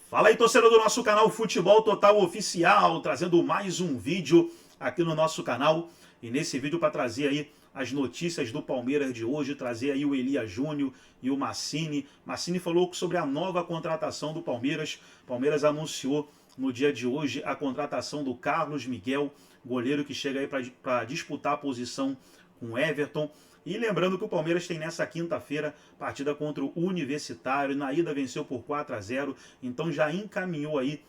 Fala aí, torcedor do nosso canal Futebol Total Oficial, trazendo mais um vídeo aqui no nosso canal. E nesse vídeo para trazer aí as notícias do Palmeiras de hoje, trazer aí o Elias Júnior e o Massini. Massini falou sobre a nova contratação do Palmeiras. Palmeiras anunciou no dia de hoje a contratação do Carlos Miguel, goleiro que chega aí para disputar a posição com Everton. E lembrando que o Palmeiras tem nessa quinta-feira partida contra o Universitário. Na ida venceu por 4-0, então já encaminhou aí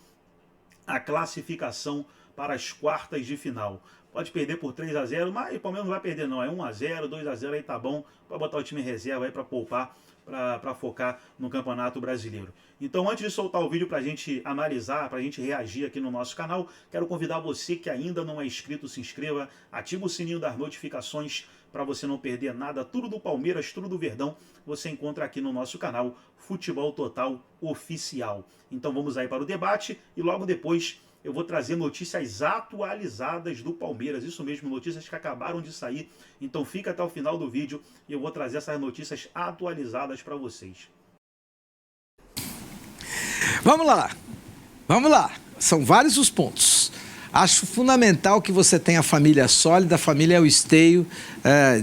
a classificação para as quartas de final. Pode perder por 3-0, mas o Palmeiras não vai perder não. É 1-0, 2-0, aí tá bom. Vai botar o time em reserva aí para poupar, para focar no Campeonato Brasileiro. Então, antes de soltar o vídeo para a gente analisar, para a gente reagir aqui no nosso canal, quero convidar você que ainda não é inscrito, se inscreva, ativa o sininho das notificações para você não perder nada. Tudo do Palmeiras, tudo do Verdão, você encontra aqui no nosso canal Futebol Total Oficial. Então vamos aí para o debate e logo depois eu vou trazer notícias atualizadas do Palmeiras. Isso mesmo, notícias que acabaram de sair. Então fica até o final do vídeo e eu vou trazer essas notícias atualizadas para vocês. Vamos lá. São vários os pontos. Acho fundamental que você tenha a família sólida. A família é o esteio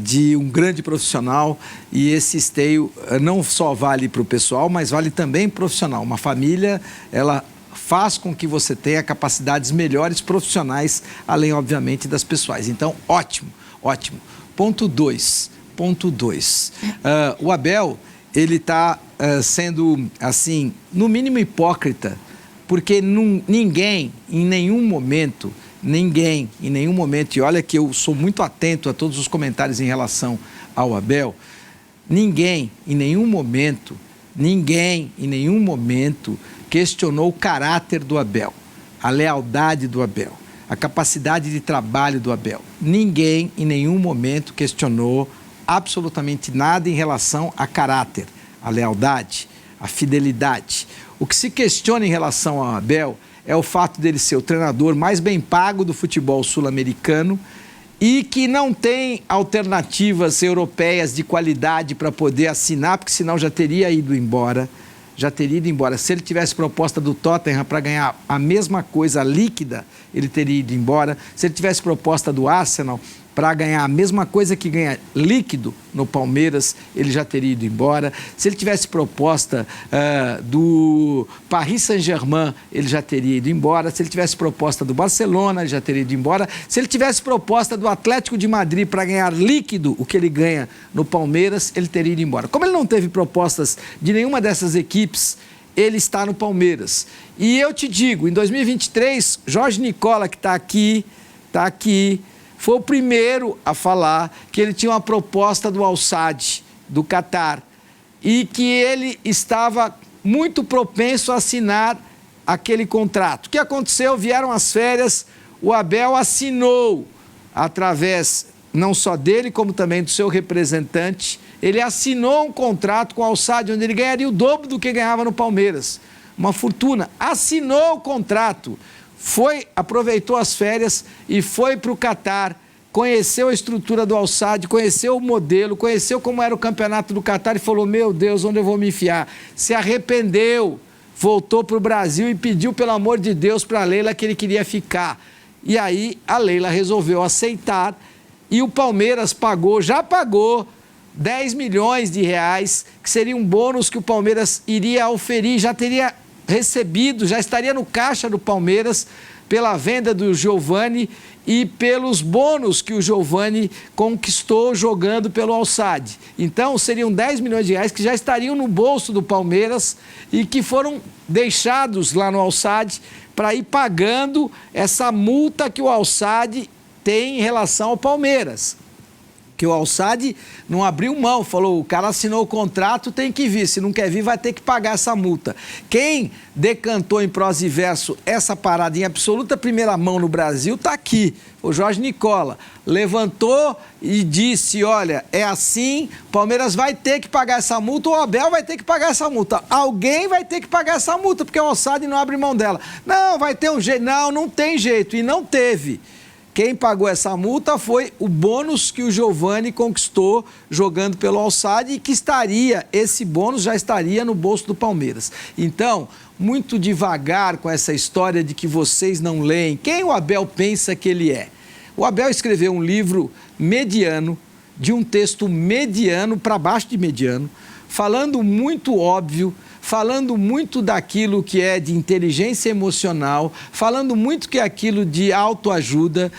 de um grande profissional e esse esteio não só vale para o pessoal, mas vale também para o profissional. Uma família, ela faz com que você tenha capacidades melhores profissionais, além, obviamente, das pessoais. Então, ótimo. Ponto 2. O Abel, ele está sendo, assim, no mínimo hipócrita, porque ninguém, em nenhum momento, e olha que eu sou muito atento a todos os comentários em relação ao Abel, ninguém, em nenhum momento, questionou o caráter do Abel, a lealdade do Abel, a capacidade de trabalho do Abel. Ninguém, em nenhum momento, questionou absolutamente nada em relação a caráter, a lealdade, a fidelidade. O que se questiona em relação ao Abel é o fato dele ser o treinador mais bem pago do futebol sul-americano e que não tem alternativas europeias de qualidade para poder assinar, porque senão já teria ido embora. Se ele tivesse proposta do Tottenham para ganhar a mesma coisa líquida, ele teria ido embora. Se ele tivesse proposta do Arsenal para ganhar a mesma coisa que ganha líquido no Palmeiras, ele já teria ido embora. Se ele tivesse proposta do Paris Saint-Germain, ele já teria ido embora. Se ele tivesse proposta do Barcelona, ele já teria ido embora. Se ele tivesse proposta do Atlético de Madrid para ganhar líquido o que ele ganha no Palmeiras, ele teria ido embora. Como ele não teve propostas de nenhuma dessas equipes, ele está no Palmeiras. E eu te digo, em 2023, Jorge Nicola, que está aqui, foi o primeiro a falar que ele tinha uma proposta do Al-Sadd, do Catar, e que ele estava muito propenso a assinar aquele contrato. O que aconteceu? Vieram as férias, o Abel assinou, através não só dele, como também do seu representante, ele assinou um contrato com o Al-Sadd, onde ele ganharia o dobro do que ganhava no Palmeiras. Uma fortuna. Assinou o contrato. Aproveitou as férias e foi para o Catar, conheceu a estrutura do Al-Sadd, conheceu o modelo, conheceu como era o campeonato do Catar e falou, meu Deus, onde eu vou me enfiar? Se arrependeu, voltou para o Brasil e pediu, pelo amor de Deus, para a Leila que ele queria ficar. E aí a Leila resolveu aceitar e o Palmeiras já pagou 10 milhões de reais, que seria um bônus que o Palmeiras iria oferir, já teria recebido, já estaria no caixa do Palmeiras pela venda do Giovani e pelos bônus que o Giovani conquistou jogando pelo Al-Sadd. Então, seriam 10 milhões de reais que já estariam no bolso do Palmeiras e que foram deixados lá no Al-Sadd para ir pagando essa multa que o Al-Sadd tem em relação ao Palmeiras. Que o Al-Sadd não abriu mão, falou, o cara assinou o contrato, tem que vir, se não quer vir vai ter que pagar essa multa. Quem decantou em prosa e verso essa parada em absoluta primeira mão no Brasil está aqui, o Jorge Nicola. Levantou e disse, olha, é assim, Palmeiras vai ter que pagar essa multa, o Abel vai ter que pagar essa multa. Alguém vai ter que pagar essa multa, porque o Al-Sadd não abre mão dela. Não, vai ter um jeito. Não tem jeito, e não teve. Quem pagou essa multa foi o bônus que o Giovani conquistou jogando pelo Al-Sadd e que esse bônus já estaria no bolso do Palmeiras. Então, muito devagar com essa história de que vocês não leem. Quem o Abel pensa que ele é? O Abel escreveu um livro mediano, de um texto mediano para baixo de mediano, falando muito óbvio, falando muito daquilo que é de inteligência emocional, falando muito que é aquilo de autoajuda,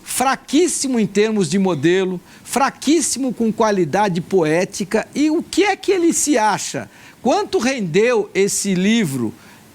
fraquíssimo em termos de modelo, fraquíssimo com qualidade poética. E o que é que ele se acha? Quanto rendeu esse livro?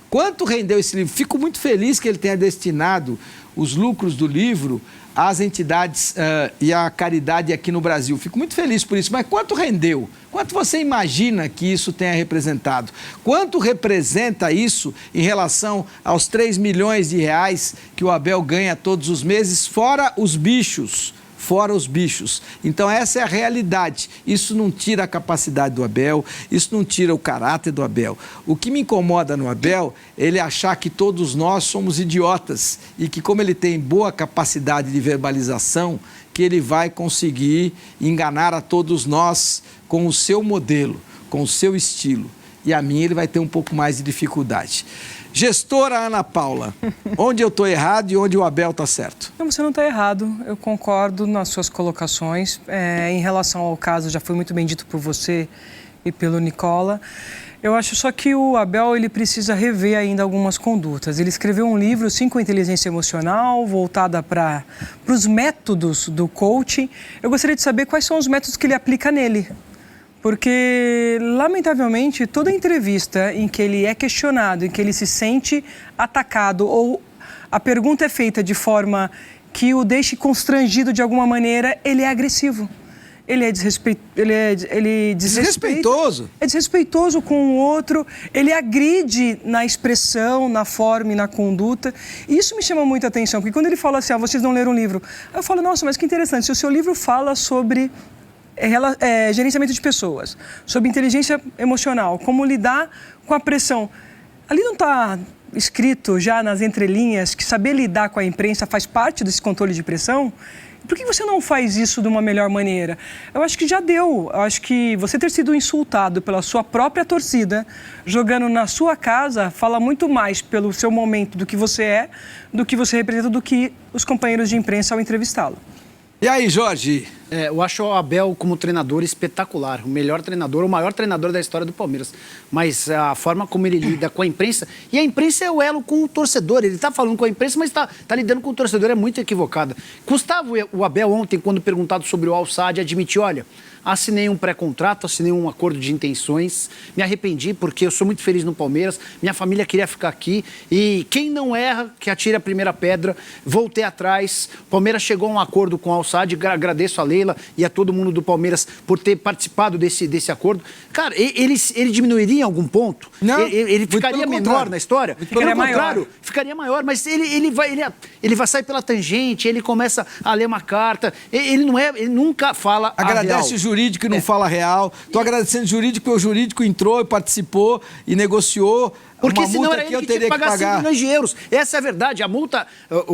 Quanto rendeu esse livro? Fico muito feliz que ele tenha destinado os lucros do livro às entidades e à caridade aqui no Brasil. Fico muito feliz por isso. Mas quanto rendeu? Quanto você imagina que isso tenha representado? Quanto representa isso em relação aos 3 milhões de reais que o Abel ganha todos os meses, fora os bichos? Fora os bichos. Então essa é a realidade. Isso não tira a capacidade do Abel, isso não tira o caráter do Abel. O que me incomoda no Abel é ele achar que todos nós somos idiotas e que, como ele tem boa capacidade de verbalização, que ele vai conseguir enganar a todos nós com o seu modelo, com o seu estilo. E a mim ele vai ter um pouco mais de dificuldade. Gestora Ana Paula, onde eu estou errado e onde o Abel está certo? Não, você não está errado. Eu concordo nas suas colocações. Em relação ao caso, já foi muito bem dito por você e pelo Nicola. Eu acho só que o Abel ele precisa rever ainda algumas condutas. Ele escreveu um livro, 5 Inteligência Emocional, voltada para os métodos do coaching. Eu gostaria de saber quais são os métodos que ele aplica nele. Porque, lamentavelmente, toda entrevista em que ele é questionado, em que ele se sente atacado ou a pergunta é feita de forma que o deixe constrangido de alguma maneira, ele é agressivo. Ele é desrespeitoso. É desrespeitoso com o outro, ele agride na expressão, na forma e na conduta. E isso me chama muita atenção, porque quando ele fala assim, vocês não leram o livro, eu falo, nossa, mas que interessante, se o seu livro fala sobre gerenciamento de pessoas, sobre inteligência emocional, como lidar com a pressão. Ali não está escrito já nas entrelinhas que saber lidar com a imprensa faz parte desse controle de pressão? Por que você não faz isso de uma melhor maneira? Eu acho que já deu. Eu acho que você ter sido insultado pela sua própria torcida, jogando na sua casa, fala muito mais pelo seu momento do que você representa, do que os companheiros de imprensa ao entrevistá-lo. E aí, Jorge? Eu acho o Abel como treinador espetacular, o melhor treinador, o maior treinador da história do Palmeiras. Mas a forma como ele lida com a imprensa, e a imprensa é o elo com o torcedor, ele está falando com a imprensa, mas está lidando com o torcedor, é muito equivocada. Gustavo, o Abel ontem, quando perguntado sobre o Al-Sadd, admitiu, olha, assinei um pré-contrato, assinei um acordo de intenções, me arrependi porque eu sou muito feliz no Palmeiras, minha família queria ficar aqui e quem não erra, que atire a primeira pedra, voltei atrás, o Palmeiras chegou a um acordo com o Al-Sadd, agradeço a Leila e a todo mundo do Palmeiras por ter participado desse acordo. Cara, ele diminuiria em algum ponto? Não, ele ficaria menor na história? Pelo contrário, ficaria maior, mas ele vai sair pela tangente, ele começa a ler uma carta, ele nunca fala agradece o jurídico e não fala real. Estou agradecendo o jurídico, porque o jurídico entrou e participou e negociou. Porque senão era ele que tinha que pagar 5 milhões de euros. Essa é a verdade. A multa,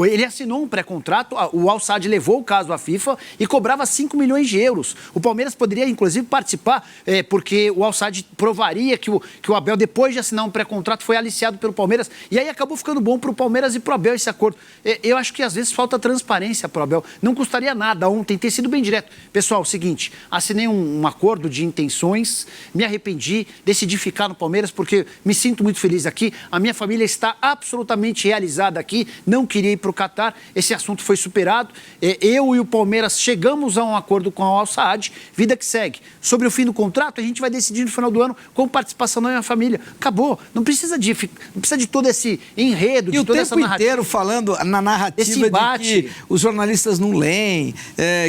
ele assinou um pré-contrato, o Al-Sadd levou o caso à FIFA e cobrava 5 milhões de euros. O Palmeiras poderia, inclusive, participar, porque o Al-Sadd provaria que o Abel, depois de assinar um pré-contrato, foi aliciado pelo Palmeiras. E aí acabou ficando bom para o Palmeiras e para o Abel esse acordo. Eu acho que, às vezes, falta transparência para o Abel. Não custaria nada ontem ter sido bem direto. Pessoal, seguinte, assinei um acordo de intenções, me arrependi, decidi ficar no Palmeiras porque me sinto muito feliz aqui, a minha família está absolutamente realizada aqui, não queria ir para o Catar, esse assunto foi superado, eu e o Palmeiras chegamos a um acordo com o Al-Sadd, vida que segue. Sobre o fim do contrato, a gente vai decidir no final do ano com participação da minha família. Acabou, não precisa de todo esse enredo, de toda essa narrativa. E o tempo inteiro falando na narrativa de que os jornalistas não leem,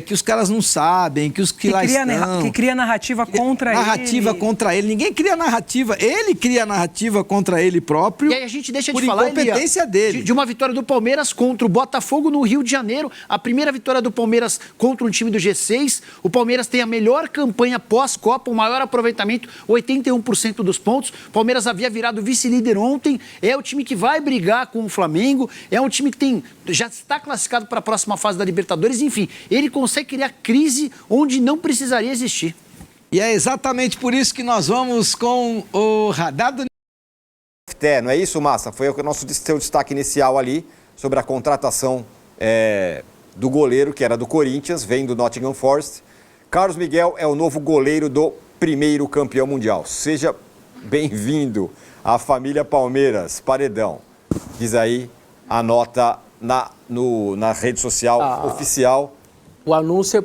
que os caras não sabem, que os que lá estão... Que cria narrativa contra ele. Narrativa contra ele. Ninguém cria narrativa, ele cria narrativa contra ele próprio. E aí a gente deixa de falar, incompetência dele. De uma vitória do Palmeiras contra o Botafogo no Rio de Janeiro, a primeira vitória do Palmeiras contra um time do G6. O Palmeiras tem a melhor campanha pós-Copa, o maior aproveitamento, 81% dos pontos. O Palmeiras havia virado vice-líder ontem. É o time que vai brigar com o Flamengo. É um time que já está classificado para a próxima fase da Libertadores. Enfim, ele consegue criar crise onde não precisaria existir. E é exatamente por isso que nós vamos com o Radar do... Não é isso, Massa? Foi o nosso seu destaque inicial ali sobre a contratação do goleiro, que era do Corinthians, vem do Nottingham Forest. Carlos Miguel é o novo goleiro do primeiro campeão mundial. Seja bem-vindo à família Palmeiras, Paredão. Diz aí a nota na rede social oficial. O anúncio é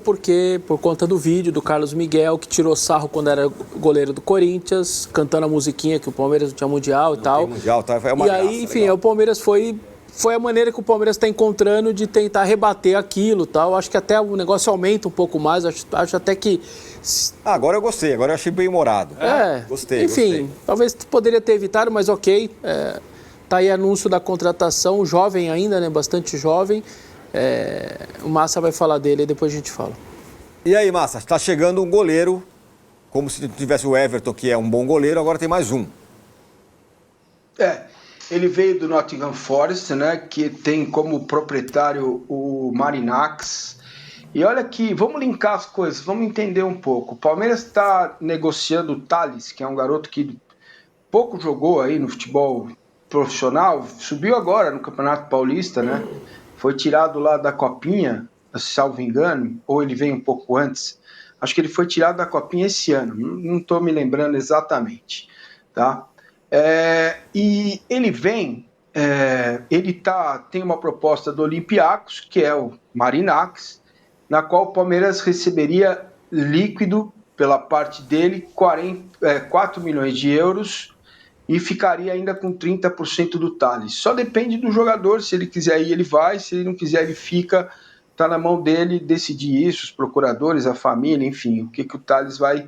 por conta do vídeo do Carlos Miguel, que tirou sarro quando era goleiro do Corinthians, cantando a musiquinha que o Palmeiras não tinha mundial e tal. Mundial, tá? É uma e graça, aí, enfim, legal. o Palmeiras foi a maneira que o Palmeiras está encontrando de tentar rebater aquilo e tal. Acho que até o negócio aumenta um pouco mais, acho até que... Agora eu gostei, agora eu achei bem humorado. Gostei, enfim, talvez poderia ter evitado, mas ok. Tá aí anúncio da contratação, jovem ainda, né? Bastante jovem. O Massa vai falar dele e depois a gente fala. E aí, Massa, está chegando um goleiro, como se tivesse o Everton, que é um bom goleiro, agora tem mais um. Ele veio do Nottingham Forest, né, que tem como proprietário o Marinax. E olha aqui, vamos linkar as coisas, vamos entender um pouco. O Palmeiras está negociando o Thales, que é um garoto que pouco jogou aí no futebol profissional, subiu agora no Campeonato Paulista, né? Foi tirado lá da Copinha, salvo engano, ou ele veio um pouco antes. Acho que ele foi tirado da Copinha esse ano, não estou me lembrando exatamente, tá? E ele vem, tem uma proposta do Olympiacos, que é o Marinax, na qual o Palmeiras receberia líquido pela parte dele 4 milhões de euros e ficaria ainda com 30% do Thales. Só depende do jogador, se ele quiser ir, ele vai, se ele não quiser, ele fica, está na mão dele decidir isso, os procuradores, a família, enfim, o que o Thales vai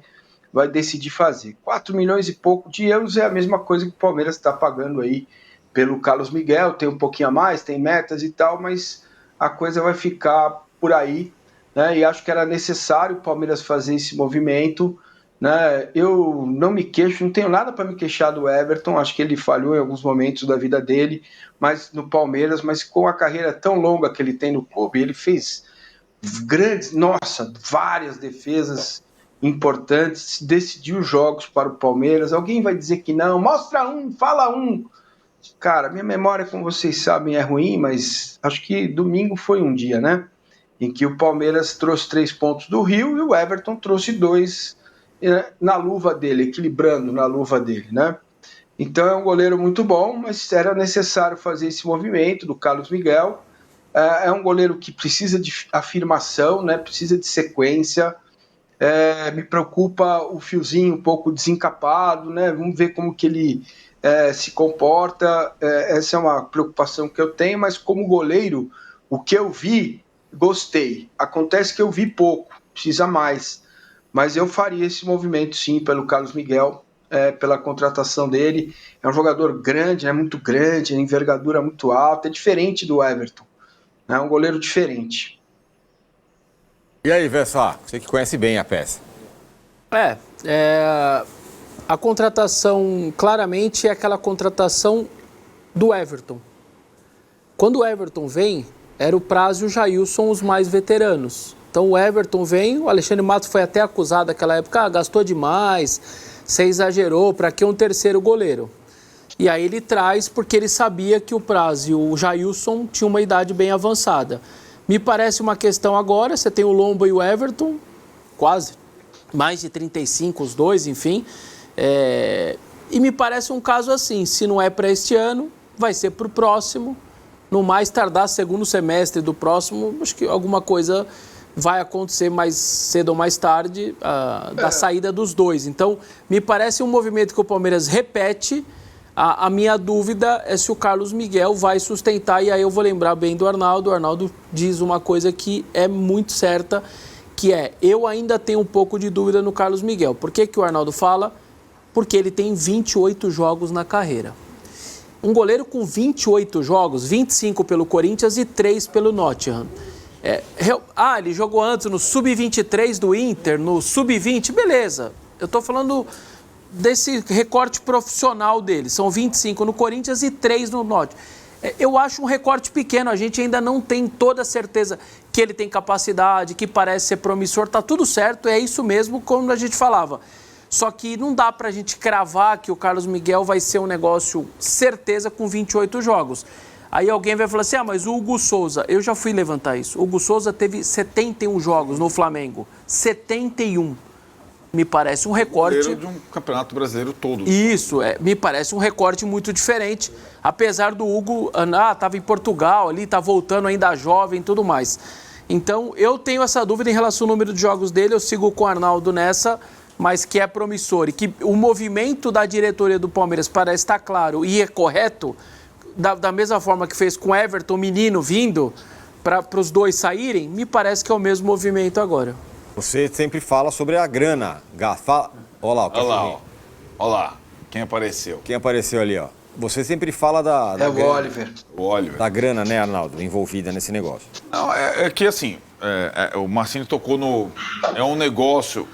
decidir fazer. 4 milhões e pouco de euros é a mesma coisa que o Palmeiras está pagando aí pelo Carlos Miguel, tem um pouquinho a mais, tem metas e tal, mas a coisa vai ficar por aí, né? E acho que era necessário o Palmeiras fazer esse movimento, né? Eu não me queixo, não tenho nada para me queixar do Everton, acho que ele falhou em alguns momentos da vida dele, mas no Palmeiras, mas com a carreira tão longa que ele tem no clube, ele fez várias defesas importantes, decidiu jogos para o Palmeiras. Alguém vai dizer que não, mostra um, fala um. Cara, minha memória, como vocês sabem, é ruim, mas acho que domingo foi um dia, né, em que o Palmeiras trouxe 3 pontos do Rio e o Everton trouxe 2 na luva dele, equilibrando na luva dele, né? Então é um goleiro muito bom, mas era necessário fazer esse movimento do Carlos Miguel. É um goleiro que precisa de afirmação, né? Precisa de sequência. Me preocupa o fiozinho um pouco desencapado, né? Vamos ver como que ele se comporta. Essa é uma preocupação que eu tenho, mas como goleiro, o que eu vi, gostei. Acontece que eu vi pouco, precisa mais. Mas eu faria esse movimento sim pelo Carlos Miguel, pela contratação dele. É um jogador grande, muito grande, envergadura muito alta, é diferente do Everton. É um goleiro diferente. E aí, Vessá, você que conhece bem a peça. A contratação, claramente, é aquela contratação do Everton. Quando o Everton vem, era o Praz e o Jailson os mais veteranos. Então o Everton vem, o Alexandre Matos foi até acusado naquela época, gastou demais, você exagerou, para que um terceiro goleiro? E aí ele traz porque ele sabia que o Praz e o Jailson tinham uma idade bem avançada. Me parece uma questão agora, você tem o Lomba e o Everton, quase, mais de 35 os dois, enfim. E me parece um caso assim, se não é para este ano, vai ser para o próximo, no mais tardar segundo semestre do próximo, acho que alguma coisa vai acontecer mais cedo ou mais tarde da saída dos dois. Então, me parece um movimento que o Palmeiras repete. A minha dúvida é se o Carlos Miguel vai sustentar, e aí eu vou lembrar bem do Arnaldo. O Arnaldo diz uma coisa que é muito certa, que eu ainda tenho um pouco de dúvida no Carlos Miguel. Por que o Arnaldo fala? Porque ele tem 28 jogos na carreira. Um goleiro com 28 jogos, 25 pelo Corinthians e 3 pelo Nottingham. Ele jogou antes no Sub-23 do Inter, no Sub-20, beleza. Eu estou falando desse recorte profissional dele. São 25 no Corinthians e 3 no Nottingham. Eu acho um recorte pequeno, a gente ainda não tem toda a certeza que ele tem capacidade, que parece ser promissor, tá tudo certo, é isso mesmo como a gente falava. Só que não dá pra gente cravar que o Carlos Miguel vai ser um negócio certeza com 28 jogos. Aí alguém vai falar assim, mas o Hugo Souza, eu já fui levantar isso, o Hugo Souza teve 71 jogos no Flamengo, 71. Me parece um recorte... de um campeonato brasileiro todo. Isso, me parece um recorte muito diferente, apesar do Hugo, estava em Portugal ali, está voltando ainda jovem e tudo mais. Então, eu tenho essa dúvida em relação ao número de jogos dele, eu sigo com o Arnaldo nessa, mas que é promissor e que o movimento da diretoria do Palmeiras parece estar claro e é correto, da mesma forma que fez com Everton, menino, vindo para os dois saírem, me parece que é o mesmo movimento agora. Você sempre fala sobre a grana. Olha lá, Olha lá, quem apareceu? Quem apareceu ali, ó. Você sempre fala da o grana, Oliver. O Oliver. da grana, né, Arnaldo, envolvida nesse negócio. Não, é que assim, o Marcinho tocou no... É um negócio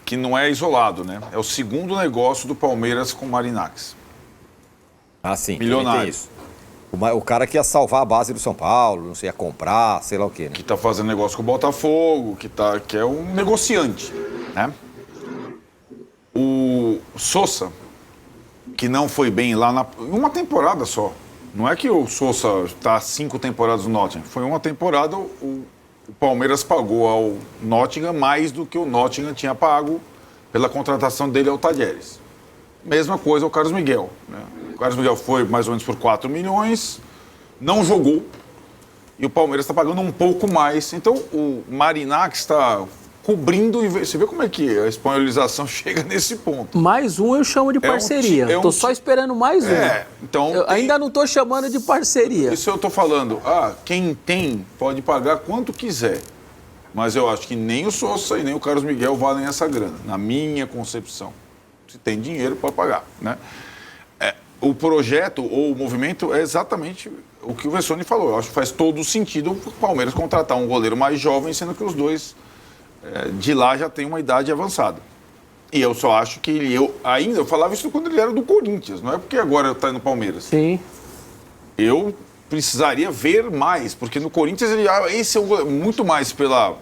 que não é isolado, né? É o segundo negócio do Palmeiras com o Marinax. Ah, sim. Milionário. Tem isso. O cara que ia salvar a base do São Paulo, não sei, ia comprar, sei lá o quê, né? Que tá fazendo negócio com o Botafogo, que é um negociante, né? O Sousa, que não foi bem lá uma temporada só. Não é que o Sousa está 5 temporadas no Nottingham. Foi uma temporada, o Palmeiras pagou ao Nottingham mais do que o Nottingham tinha pago pela contratação dele ao Tadieres. Mesma coisa o Carlos Miguel, né? O Carlos Miguel foi mais ou menos por 4 milhões, não jogou, e o Palmeiras está pagando um pouco mais. Então, o Marinax está cobrindo... Você vê como é que a espanholização chega nesse ponto. Mais um eu chamo de parceria. Estou só esperando mais um. Então ainda não estou chamando de parceria. Isso eu estou falando. Quem tem pode pagar quanto quiser. Mas eu acho que nem o Sousa e nem o Carlos Miguel valem essa grana, na minha concepção. Se tem dinheiro, pode pagar, né? O projeto ou o movimento é exatamente o que o Vessone falou. Eu acho que faz todo sentido o Palmeiras contratar um goleiro mais jovem, sendo que os dois de lá já têm uma idade avançada. E eu só acho que eu falava isso quando ele era do Corinthians, não é porque agora está no Palmeiras. Sim. Eu precisaria ver mais, porque no Corinthians esse é muito mais pelo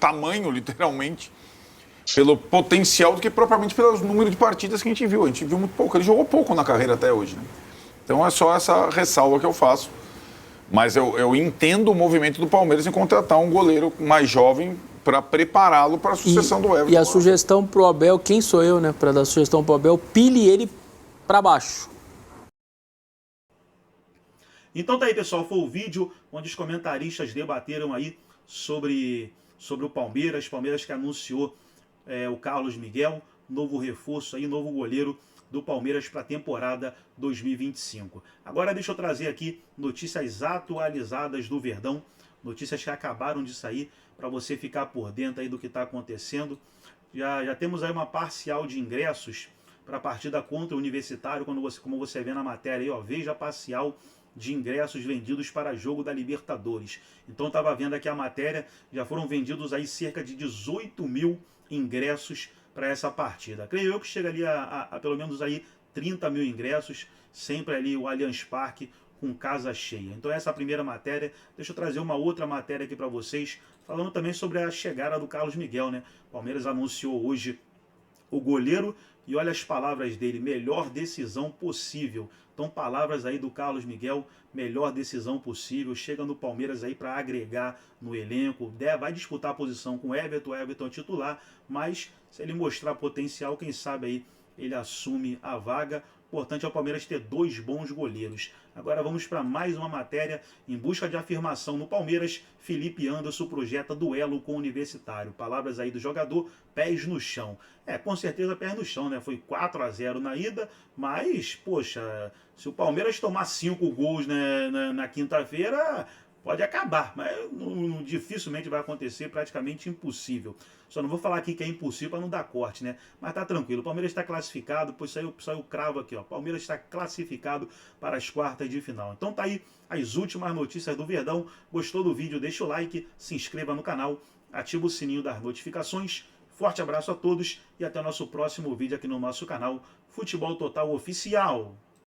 tamanho, literalmente, pelo potencial do que propriamente pelo número de partidas que a gente viu. A gente viu muito pouco. Ele jogou pouco na carreira até hoje, né? Então é só essa ressalva que eu faço. Mas eu entendo o movimento do Palmeiras em contratar um goleiro mais jovem para prepará-lo para a sucessão do Everton. E a sugestão pro Abel, quem sou eu, né? Para dar sugestão pro Abel, pile ele para baixo. Então tá aí, pessoal, foi o vídeo onde os comentaristas debateram aí sobre o Palmeiras que anunciou o Carlos Miguel, novo reforço aí, novo goleiro do Palmeiras para a temporada 2025. Agora deixa eu trazer aqui notícias atualizadas do Verdão, notícias que acabaram de sair para você ficar por dentro aí do que está acontecendo. Já temos aí uma parcial de ingressos para a partida contra o Universitário, como você vê na matéria aí, ó, veja a parcial de ingressos vendidos para jogo da Libertadores. Então estava vendo aqui a matéria, já foram vendidos aí cerca de 18 mil ingressos para essa partida. Creio eu que chega ali a pelo menos aí 30 mil ingressos, sempre ali o Allianz Parque com casa cheia. Então essa é a primeira matéria. Deixa eu trazer uma outra matéria aqui para vocês, falando também sobre a chegada do Carlos Miguel, né? O Palmeiras anunciou hoje o goleiro e olha as palavras dele, melhor decisão possível. Então palavras aí do Carlos Miguel, melhor decisão possível, chega no Palmeiras aí para agregar no elenco, vai disputar a posição com o Everton titular, mas se ele mostrar potencial, quem sabe aí ele assume a vaga. Importante é o Palmeiras ter 2 bons goleiros. Agora vamos para mais uma matéria. Em busca de afirmação no Palmeiras, Felipe Anderson projeta duelo com o Universitário. Palavras aí do jogador, pés no chão. Com certeza pés no chão, né? Foi 4-0 na ida, mas, poxa, se o Palmeiras tomar 5 gols, né, na quinta-feira, pode acabar, mas dificilmente vai acontecer, praticamente impossível. Só não vou falar aqui que é impossível para não dar corte, né? Mas tá tranquilo, o Palmeiras está classificado, pois saiu o cravo aqui, ó. O Palmeiras está classificado para as quartas de final. Então tá aí as últimas notícias do Verdão. Gostou do vídeo? Deixa o like, se inscreva no canal, ativa o sininho das notificações. Forte abraço a todos e até o nosso próximo vídeo aqui no nosso canal Futebol Total Oficial.